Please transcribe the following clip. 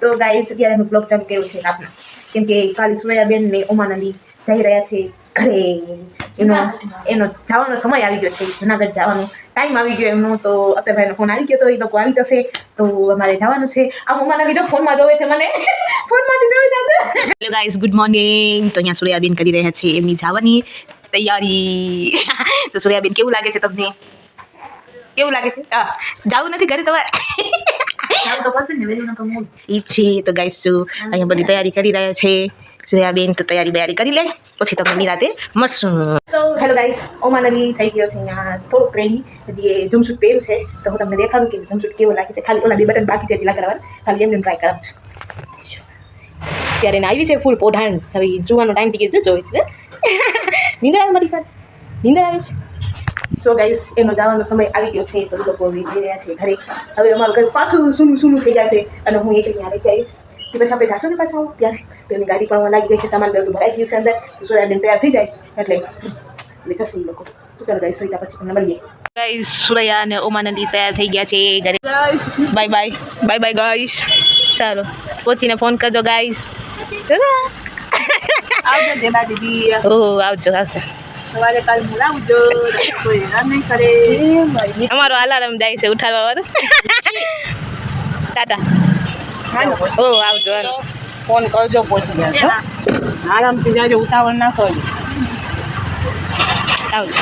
તો ગાઈસ અત્યારે અમે બ્લોગ ચાલુ કર્યો છે રાતના, કેમ કે કાલે સોયાબેન ને ઉમાનંદી જઈ રહ્યા છે ઘરે. એનો જવાનો સમય આવી ગયો છે, જુનાગઢ જવાનો ટાઈમ આવી ગયો એમનો. તો અત્યારે ફોન આવી ગયો તો એ લોકો આવી જશે તો અમારે જવાનું છે. આ ઉમાનંદી તો ફોનમાં જોવે છે, મને ફોનમાંથી જોઈ જશે. Hello guys, good morning. તો અહીંયા સોયાબેન કરી રહ્યા છે એમની જવાની તૈયારી. તો સોયાબેન કેવું લાગે છે તમને? કેવું લાગે છે? જવું નથી ઘરે તમારે? ઈ છે. તો ગાઈસ અહીંયા બધી તૈયારી કરી રહ્યા છે સોયાબેન. તો તૈયારી કરી લે, પછી તમને નિરાતે મળશું. સો હેલો ગાઈસ, ઉમાનંદી થઈ ગયો છે અહીંયા થોડુંક રેડી. હજી એ જમસૂટ પહેર્યું છે તો હું તમને દેખાડું કે જમસૂટ કેવો લાગે છે. ખાલી ઓલા બે બટન બાકી છે ઢીલા કરવાના, ખાલી એમને ટ્રાય કરાવું છું. ત્યારે એને આવી છે ફૂલ પોઢાણી. હવે જોવાનો ટાઈમ થઈ ગયો જોવે છે. નીંદર આવે મારી પાસે? નીંદર આવે છે? સો ગાઈસ, એનો જવાનો સમય આવી ગયો છે તો એ લોકો જઈ રહ્યા છે ઘરે. હવે અમારું ઘર પાછું સૂનું થઈ જશે અને હું એકલી આવી જઈશ. પછી આપણે જાશું ને પાછા ત્યારે તો એની ગાડી પણ લાગી ગઈ છે, સામાન બધું ભરાઈ ગયું છે અંદર. સોયાબેન તૈયાર થઈ જાય એટલે જશે એ લોકો. તો ચાલો ગાઈસ, સોઈતા પછી તમને મળીએ. ગાઈસ, સુરૈયા અને ઉમાનંદી તૈયાર થઈ ગયા છે ઘરે. Bye bye guys. ચાલો પહોંચીને ફોન કરજો ગાઈસ. આવજો જેબા દીદી. ઓહ, આવજો. સવારે કાલ બોલાવજો, કોઈ હેરાન નહીં કરે. અમારો અલાર્મ જાય છે ઉઠાડવા વાળો. ટાટા. ઓ આવજો, ફોન કરજો, પહોંચી જજો. આરામથી જાજો, ઉતાવળ ના કરજો. આવજો.